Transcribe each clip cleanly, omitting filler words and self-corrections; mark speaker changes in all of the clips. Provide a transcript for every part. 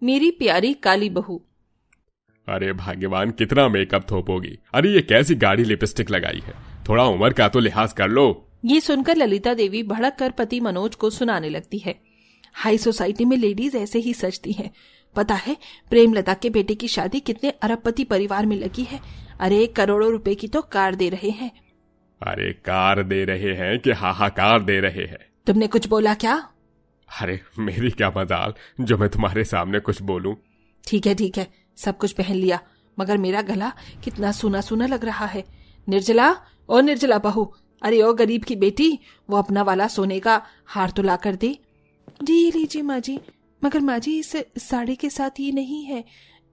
Speaker 1: मेरी प्यारी काली बहू।
Speaker 2: अरे भाग्यवान, कितना मेकअप थोपोगी। अरे ये कैसी गाढ़ी लिपस्टिक लगाई है, थोड़ा उम्र का तो लिहाज कर लो।
Speaker 1: ये सुनकर ललिता देवी भड़क कर पति मनोज को सुनाने लगती है। हाई सोसाइटी में लेडीज ऐसे ही सजती हैं। पता है प्रेमलता के बेटे की शादी कितने अरबपति परिवार में लगी है। अरे करोड़ों रुपए की तो कार दे रहे हैं।
Speaker 2: अरे कार दे रहे हैं कि हाहाकार दे रहे हैं?
Speaker 1: तुमने कुछ बोला क्या?
Speaker 2: अरे मेरी क्या मजाल जो मैं तुम्हारे सामने कुछ बोलूं।
Speaker 1: ठीक है, सब कुछ पहन लिया, मगर मेरा गला कितना सूना सूना लग रहा है। निर्जला, ओ निर्जला बहू, अरे ओ गरीब की बेटी, वो अपना वाला सोने का हार तो ला कर दे। जी लीजिए माँ जी, मगर माँ जी इस साड़ी के साथ ये नहीं है।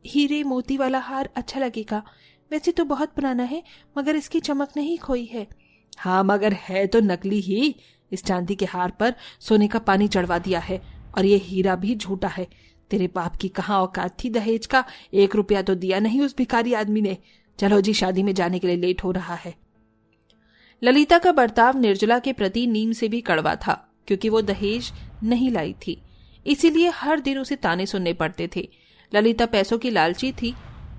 Speaker 1: हीरे मोती वाला हार अच्छा लगेगा। वैसे तो बहुत पुराना है, मगर इसकी चमक नहीं खोई है। हाँ, मगर है तो नकली ही। इस चांदी के हार पर सोने का पानी चढ़वा दिया है, और ये हीरा भी झूठा है। तेरे बाप की कहाँ औकात थी दहेज का? 1 रुपया तो दिया नहीं उस भिखारी आदमी ने। चलो जी, शादी में जाने के लिए लेट हो रहा है। ललिता का बर्ताव निर्जला के प्रति नीम से भी कड़वा था, क्योंकि वो दहेज नहीं लाई थी, इसीलिए हर दिन उसे ताने सुनने पड़ते थे। ललिता पैसों की लालची थी,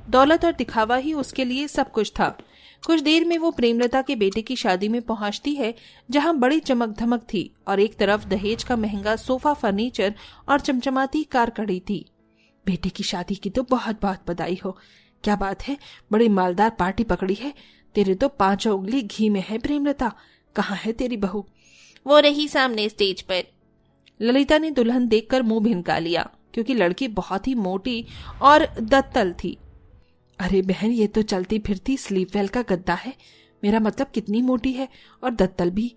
Speaker 1: दौलत और दिखावा ही उसके लिए सब कुछ था। कुछ देर में वो प्रेमलता के बेटे की शादी में पहुंचती है, जहां बड़ी चमक धमक थी और एक तरफ दहेज का महंगा सोफा, फर्नीचर और चमचमाती कार खड़ी थी। बेटे की शादी की तो बहुत बहुत बधाई हो। क्या बात है, बड़ी मालदार पार्टी पकड़ी है। तेरे तो 5 उंगली घी में है प्रेमलता। कहाँ है तेरी बहू?
Speaker 3: वो रही सामने स्टेज पर।
Speaker 1: ललिता ने दुल्हन देखकर मुंह भिनका लिया, क्योंकि लड़की बहुत ही मोटी और दत्तल थी। अरे बहन, ये तो चलती फिरती स्लीप वेल का गद्दा है। मेरा मतलब कितनी मोटी है, और दत्तल भी।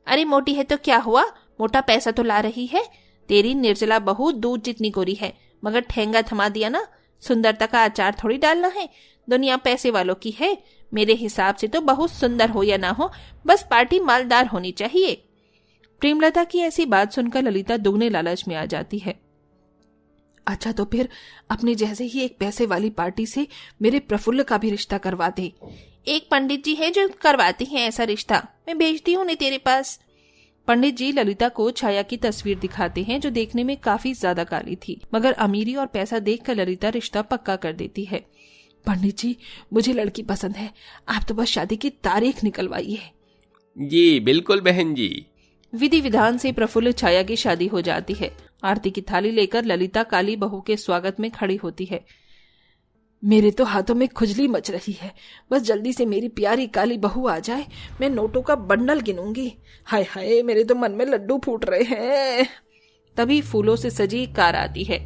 Speaker 3: अरे मोटी है तो क्या हुआ, मोटा पैसा तो ला रही है। तेरी निर्जला बहू दूध जितनी गोरी है, मगर ठेंगा थमा दिया ना। सुंदरता का अचार थोड़ी डालना है, दुनिया पैसे वालों की है। मेरे हिसाब से तो बहू सुंदर हो या ना हो, बस पार्टी मालदार होनी चाहिए।
Speaker 1: प्रेमलता की ऐसी बात सुनकर ललिता दुगने लालच में आ जाती है। अच्छा, तो फिर अपने जैसे ही एक पैसे वाली पार्टी से मेरे प्रफुल्ल का भी रिश्ता करवा दे।
Speaker 3: एक पंडित जी है जो करवाती हैं ऐसा रिश्ता, मैं भेजती हूँ तेरे पास।
Speaker 1: पंडित जी ललिता को छाया की तस्वीर दिखाते हैं, जो देखने में काफी ज्यादा काली थी, मगर अमीरी और पैसा देखकर ललिता रिश्ता पक्का कर देती है। पंडित जी, मुझे लड़की पसंद है, आप तो बस शादी की तारीख निकलवाइए।
Speaker 4: जी बिल्कुल बहन जी।
Speaker 1: विधि विधान से प्रफुल्ल छाया की शादी हो जाती है। आरती की थाली लेकर ललिता काली बहू के स्वागत में खड़ी होती है। मेरे तो हाथों में खुजली मच रही है, बस जल्दी से मेरी प्यारी काली बहू आ जाए, मैं नोटों का बंडल गिनूंगी। हाय हाय, मेरे तो मन में लड्डू फूट रहे हैं। तभी फूलों से सजी कार आती है।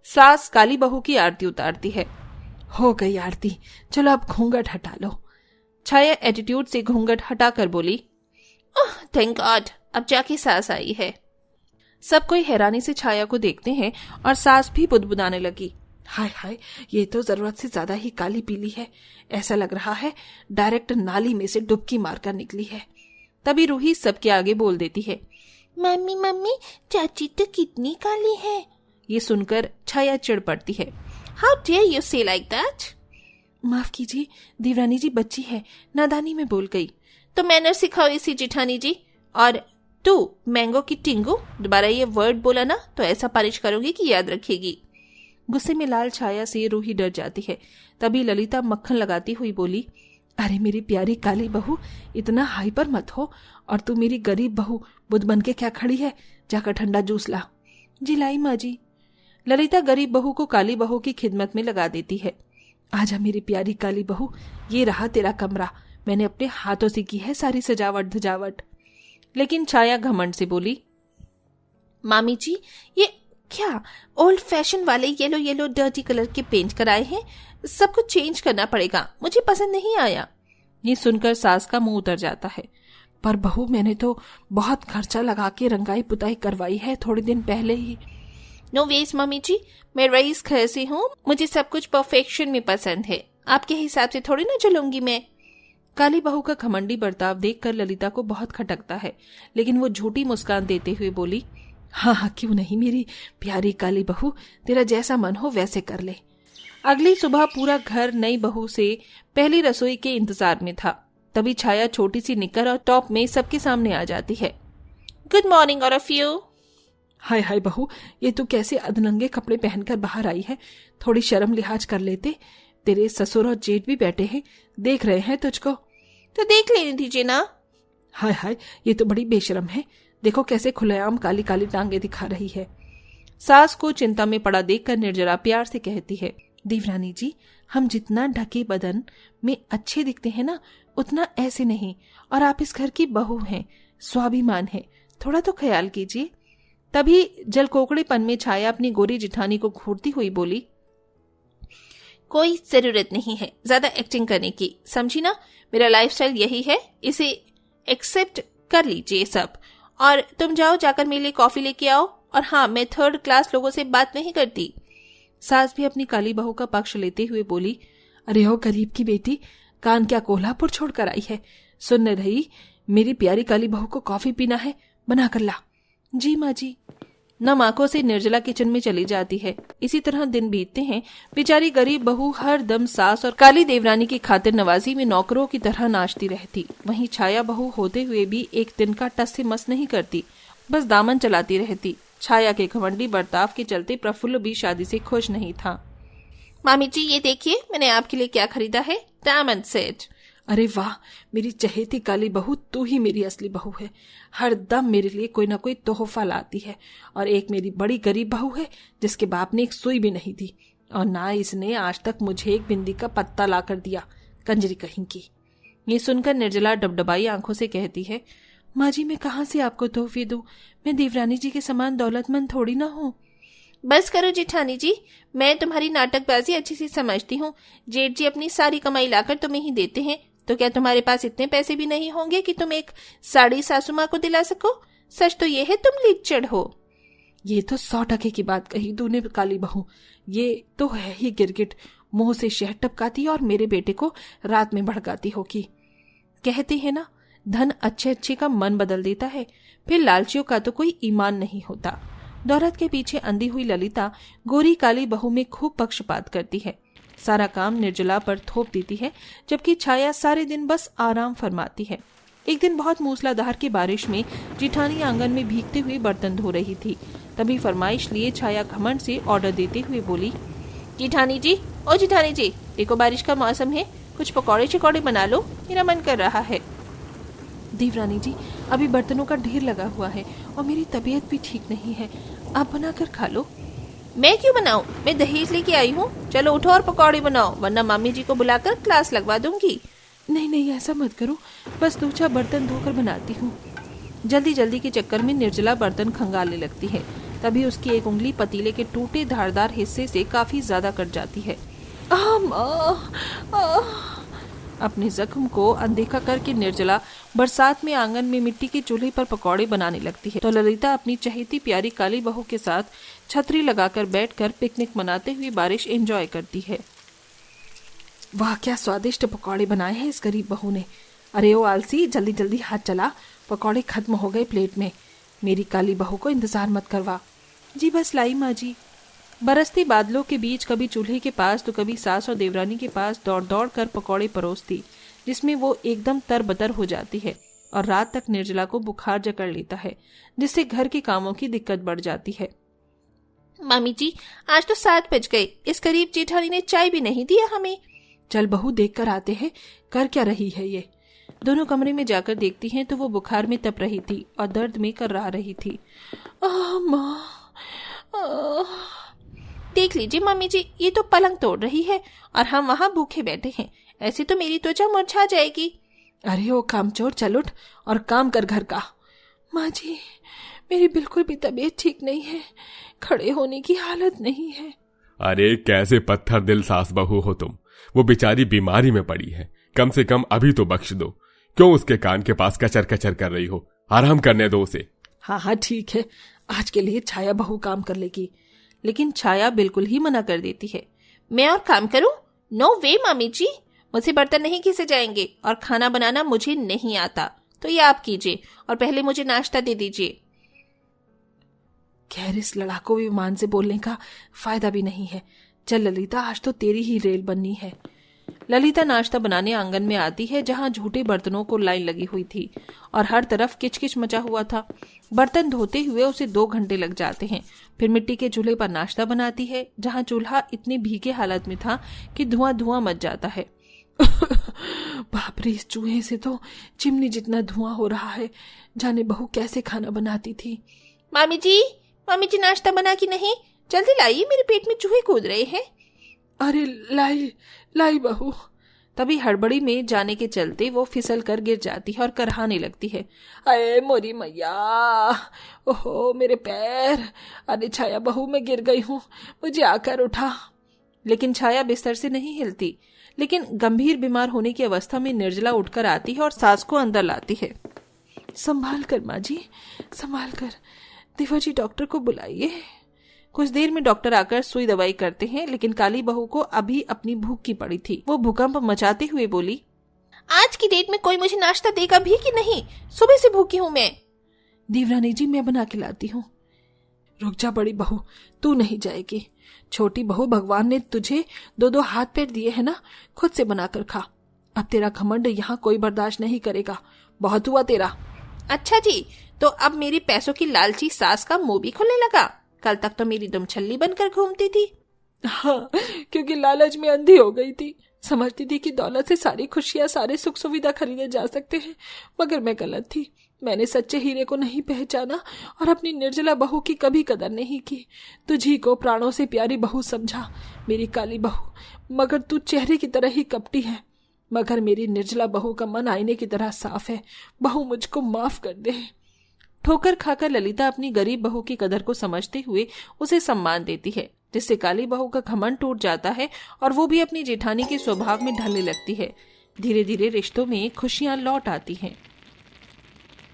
Speaker 1: सास काली बहू की आरती उतारती है। हो गई आरती, चलो अब घूंघट हटा लो। छाया एटीट्यूड से घूंघट हटाकर बोली,
Speaker 3: ओह थैंक गॉड, अब जाके सास आई है।
Speaker 1: सब कोई हैरानी से छाया को देखते हैं और सास भी बुदबुदाने लगी। हाय हाय, ये तो जरूरत से ज्यादा ही काली पीली है। ऐसा लग रहा है डायरेक्ट नाली में से डुबकी मारकर निकली है। तभी रूही सबके आगे बोल देती है,
Speaker 3: मम्मी मम्मी, चाची तो कितनी काली है।
Speaker 1: ये सुनकर छाया चिढ़ पड़ती है।
Speaker 3: हाउ डेयर यू से लाइक दैट।
Speaker 1: माफ कीजिए देवरानी जी, बच्ची है, नादानी में बोल गई।
Speaker 3: तो मैनर सिखाओ इसी जिठानी जी। और तू मैंगो की टिंगू, दोबारा ये वर्ड बोला ना तो ऐसा पारिश करूंगी कि याद रखेगी।
Speaker 1: गुस्से में लाल छाया से रूही डर जाती है। तभी ललिता मक्खन लगाती हुई बोली, अरे मेरी प्यारी काली बहू, इतना हाइपर मत हो। और तू मेरी गरीब बहू बुद्ध बन के क्या खड़ी है? जाकर ठंडा जूस ला। जी लाई माँ जी। ललिता गरीब बहू को काली बहू की खिदमत में लगा देती है। आजा मेरी प्यारी काली बहू, ये रहा तेरा कमरा, मैंने अपने हाथों से की है सारी सजावट धजावट। लेकिन छाया घमंड से बोली,
Speaker 3: मामी जी ये क्या ओल्ड फैशन वाले येलो येलो डर्टी कलर के पेंट कराए हैं, सब कुछ चेंज करना पड़ेगा, मुझे पसंद नहीं आया।
Speaker 1: ये सुनकर सास का मुंह उतर जाता है। पर बहू, मैंने तो बहुत खर्चा लगा के रंगाई पुताई करवाई है थोड़े दिन पहले ही।
Speaker 3: नो वेज मम्मी जी, मैं रईस घर से हूँ, मुझे सब कुछ परफेक्शन में पसंद है, आपके हिसाब से थोड़ी ना चलूंगी मैं।
Speaker 1: काली बहू का घमंडी बर्ताव देखकर ललिता को बहुत खटकता है, लेकिन वो झूठी मुस्कान देते हुए बोली, हाँ हाँ क्यों नहीं मेरी प्यारी काली बहू, तेरा जैसा मन हो वैसे कर ले। अगली सुबह पूरा घर नई बहू से पहली रसोई के इंतजार में था। तभी छाया छोटी सी निकर और टॉप में सबके सामने आ जाती है।
Speaker 3: Good morning all of you.
Speaker 1: Hi hi बहू, ये तू कैसे अधनंगे कपड़े पहनकर बाहर आई है? थोड़ी शर्म लिहाज कर लेते। तेरे ससुर और जेठ भी बैठे हैं, देख रहे हैं तुझको।
Speaker 3: तो देख लेने दीजिए ना।
Speaker 1: हाय हाय, ये तो बड़ी बेशरम है। देखो कैसे खुलेआम काली काली टांगे दिखा रही है।
Speaker 3: सास को चिंता में पड़ा देखकर निर्जला प्यार से कहती है,
Speaker 1: देवरानी जी, हम जितना ढके बदन में अच्छे दिखते हैं ना, उतना ऐसे नहीं। और आप इस घर की बहू हैं, स्वाभिमान है, थोड़ा तो ख्याल कीजिए।
Speaker 3: तभी जलकोकड़ेपन में छाया अपनी गोरी जिठानी को घूरती हुई बोली, कोई जरूरत नहीं है ज्यादा एक्टिंग करने की, समझी ना? मेरा लाइफस्टाइल यही है, इसे एक्सेप्ट कर लीजिए सब। और तुम जाओ, जाकर मेरे लिए कॉफी लेके आओ। और हाँ, मैं 3rd क्लास लोगों से बात नहीं करती।
Speaker 1: सास भी अपनी काली बहू का पक्ष लेते हुए बोली, अरे हो गरीब की बेटी, कान क्या कोल्हापुर छोड़ कर आई है? सुन रही, मेरी प्यारी काली बहू को कॉफी पीना है, बना कर ला।
Speaker 3: जी माँ जी। नम आंखों से निर्जला किचन में चली जाती है। इसी तरह दिन बीतते हैं। बेचारी गरीब बहू हर दम सास और काली देवरानी की खातिर नवाजी में नौकरों की तरह नाचती रहती। वहीं छाया बहू होते हुए भी एक दिन का टस से मस नहीं करती, बस दामन चलाती रहती। छाया के घमंडी बर्ताव के चलते प्रफुल्ल भी शादी से खुश नहीं था। मामी जी, ये देखिए मैंने आपके लिए क्या खरीदा है, डायमंड सेट।
Speaker 1: अरे वाह, मेरी चहेती काली बहू, तू ही मेरी असली बहू है। हर दम मेरे लिए कोई ना कोई तोहफा लाती है। और एक मेरी बड़ी गरीब बहू है जिसके बाप ने एक सुई भी नहीं दी, और ना इसने आज तक मुझे एक बिंदी का पत्ता ला कर दिया, कंजरी कहीं की।
Speaker 3: ये सुनकर निर्जला डबडबाई आंखों से कहती है,
Speaker 1: माँ जी, मैं कहाँ से आपको तोहफे दूं? मैं देवरानी जी के समान दौलतमंद थोड़ी ना हूँ।
Speaker 3: बस करो जेठानी जी, मैं तुम्हारी नाटकबाजी अच्छी से समझती हूँ। जेठ जी अपनी सारी कमाई लाकर तुम्हें ही देते हैं, तो क्या तुम्हारे पास इतने पैसे भी नहीं होंगे कि तुम एक साड़ी सासू माँ को दिला सको? सच तो ये है तुम लीचड़ हो।
Speaker 1: ये तो 100% की बात कही तूने काली बहू। ये तो है ही गिरगिट, मुंह से शहद टपकाती और मेरे बेटे को रात में भड़काती होगी।
Speaker 3: कहते हैं ना, धन अच्छे अच्छे का मन बदल देता है, फिर लालचियों का तो कोई ईमान नहीं होता। दौलत के पीछे अंधी हुई ललिता गोरी काली बहू में खूब पक्षपात करती है। सारा काम निर्जला पर थोप देती है, जबकि छाया सारे दिन बस आराम फरमाती है। एक दिन बहुत मूसलाधार की बारिश में जिठानी आंगन में भीगते हुए बर्तन धो रही थी। तभी फरमाइश लिए छाया घमंड से ऑर्डर देते हुए बोली, जिठानी जी, ओ जिठानी जी, देखो बारिश का मौसम है, कुछ पकौड़े चकौड़े बना लो, मेरा मन कर रहा है।
Speaker 1: देवरानी जी, अभी बर्तनों का ढेर लगा हुआ है और मेरी तबीयत भी ठीक नहीं है, आप बना कर खा लो।
Speaker 3: मैं क्यों बनाऊं? मैं दहेज लेके आई हूँ। चलो उठो और पकौड़े बनाओ, वरना मामी जी को बुलाकर क्लास लगवा दूंगी।
Speaker 1: नहीं नहीं, ऐसा मत करो, बस 2-4 बर्तन धोकर बनाती हूँ।
Speaker 3: जल्दी जल्दी के चक्कर में निर्जला बर्तन खंगालने लगती है। तभी उसकी एक उंगली पतीले के टूटे धारदार हिस्से से काफी ज्यादा कट जाती है। अपने जख्म को अनदेखा करके निर्जला बरसात में आंगन में मिट्टी के चूल्हे पर पकौड़े बनाने लगती है, तो ललिता अपनी चहेती प्यारी काली बहू के साथ छतरी लगाकर बैठकर पिकनिक मनाते हुए बारिश एंजॉय करती है।
Speaker 1: वाह, क्या स्वादिष्ट पकौड़े बनाए हैं इस गरीब बहू ने। अरे ओ आलसी, जल्दी जल्दी हाथ चला, पकौड़े खत्म हो गए प्लेट में। मेरी काली बहू को इंतजार मत करवा।
Speaker 3: जी बस लाई माँ जी। बरसती बादलों के बीच कभी चूल्हे के पास तो कभी सास और देवरानी के पास दौड़ दौड़ कर पकौड़े परोसती, जिसमें वो एकदम तरबतर हो जाती है और रात तक निर्जला को बुखार जकड़ लेता है, जिससे घर के कामों की दिक्कत बढ़ जाती है। मामी जी, आज तो 7 बज गए, इस करीब जेठानी ने चाय भी नहीं दिया हमें।
Speaker 1: चल बहू, देख कर आते हैं, कर क्या रही है ये।
Speaker 3: दोनों कमरे में जाकर देखती हैं तो वो बुखार में तप रही थी और दर्द में कर्रा रही थी।
Speaker 1: माँ,
Speaker 3: देख लीजिए मम्मी जी, ये तो पलंग तोड़ रही है और हम वहाँ भूखे बैठे हैं, ऐसे तो मेरी त्वचा मुरझा जाएगी।
Speaker 1: अरे ओ कामचोर, चल उठ और काम कर घर का। माँ जी, मेरी बिल्कुल भी तबीयत ठीक नहीं है, खड़े होने की हालत नहीं है।
Speaker 2: अरे कैसे पत्थर दिल सास बहू हो तुम, वो बेचारी बीमारी में पड़ी है, कम से कम अभी तो बख्श दो। क्यों उसके कान के पास कचर कचर कर रही हो, आराम करने दो उसे।
Speaker 1: हाँ हाँ ठीक है, आज के लिए छाया बहू काम कर लेगी।
Speaker 3: लेकिन छाया बिल्कुल ही मना कर देती है। मैं और काम करूं? नो वे मामी जी, मुझसे बर्तन नहीं घिसे जाएंगे और खाना बनाना मुझे नहीं आता, तो ये आप कीजिए और पहले मुझे नाश्ता दे दीजिए।
Speaker 1: खैर, इस लड़ाकू विमान से बोलने का फायदा भी नहीं है। चल ललिता, आज तो तेरी ही रेल बननी है। ललिता नाश्ता बनाने आंगन में आती है, जहां झूठे बर्तनों को लाइन लगी हुई थी और हर तरफ किचकिच मचा हुआ था। बर्तन धोते हुए उसे 2 घंटे लग जाते हैं। फिर मिट्टी के चूल्हे पर नाश्ता बनाती है, जहां चूल्हा इतने भीगे हालत में था कि धुआं धुआं मच जाता है। बाप रे, इस चूहे से तो चिमनी जितना धुआं हो रहा है। जाने बहू कैसे खाना बनाती थी।
Speaker 3: मामी जी नाश्ता बना कि नहीं? जल्दी लाइए, मेरे पेट में चूहे कूद रहे हैं।
Speaker 1: अरे लाई बहू। तभी हड़बड़ी में जाने के चलते वो फिसल कर गिर जाती है और करहाने लगती है। अरे मोरी मैया, ओहो मेरे पैर। अरे छाया बहू, मैं गिर गई हूँ, मुझे आकर उठा। लेकिन छाया बिस्तर से नहीं हिलती। लेकिन गंभीर बीमार होने की अवस्था में निर्जला उठकर आती है और सास को अंदर लाती है। संभाल कर माँ जी, संभाल कर। देवा जी, डॉक्टर को बुलाइए। कुछ देर में डॉक्टर आकर सुई दवाई करते हैं, लेकिन काली बहू को अभी अपनी भूख की पड़ी थी। वो भूकंप मचाते हुए बोली,
Speaker 3: आज की डेट में कोई मुझे नाश्ता देगा भी कि नहीं? सुबह से भूखी हूँ मैं।
Speaker 1: देवरानी जी, मैं बना के लाती हूँ। रुक जा बड़ी बहू, तू नहीं जाएगी। छोटी बहू, भगवान ने तुझे 2-2 हाथ पैर दिए है ना, खुद से बनाकर खा। अब तेरा घमंड यहाँ कोई बर्दाश्त नहीं करेगा। बहुत हुआ तेरा।
Speaker 3: अच्छा जी, तो अब मेरी पैसों की लालची सास का मुंह भी खुलने लगा। कल तक तो मेरी दुम छल्ली बनकर घूमती थी।
Speaker 1: हाँ, क्योंकि लालच में अंधी हो गई थी। समझती थी कि दौलत से सारी खुशियां, सारे सुख सुविधा खरीदे जा सकते हैं। मगर मैं गलत थी। मैंने सच्चे हीरे को नहीं पहचाना और अपनी निर्जला बहू की कभी कदर नहीं की। तुझी को प्राणों से प्यारी बहू समझा, मेरी काली बहू। मगर तू चेहरे की तरह ही कपटी है। मगर मेरी निर्जला बहू का मन आईने की तरह साफ है। बहू, मुझको माफ कर दे। ठोकर खाकर ललिता अपनी गरीब बहू की कदर को समझते हुए उसे सम्मान देती है, जिससे काली बहू का घमंड टूट जाता है और वो भी अपनी जेठानी के स्वभाव में ढलने लगती है। धीरे धीरे रिश्तों में खुशियां लौट आती हैं।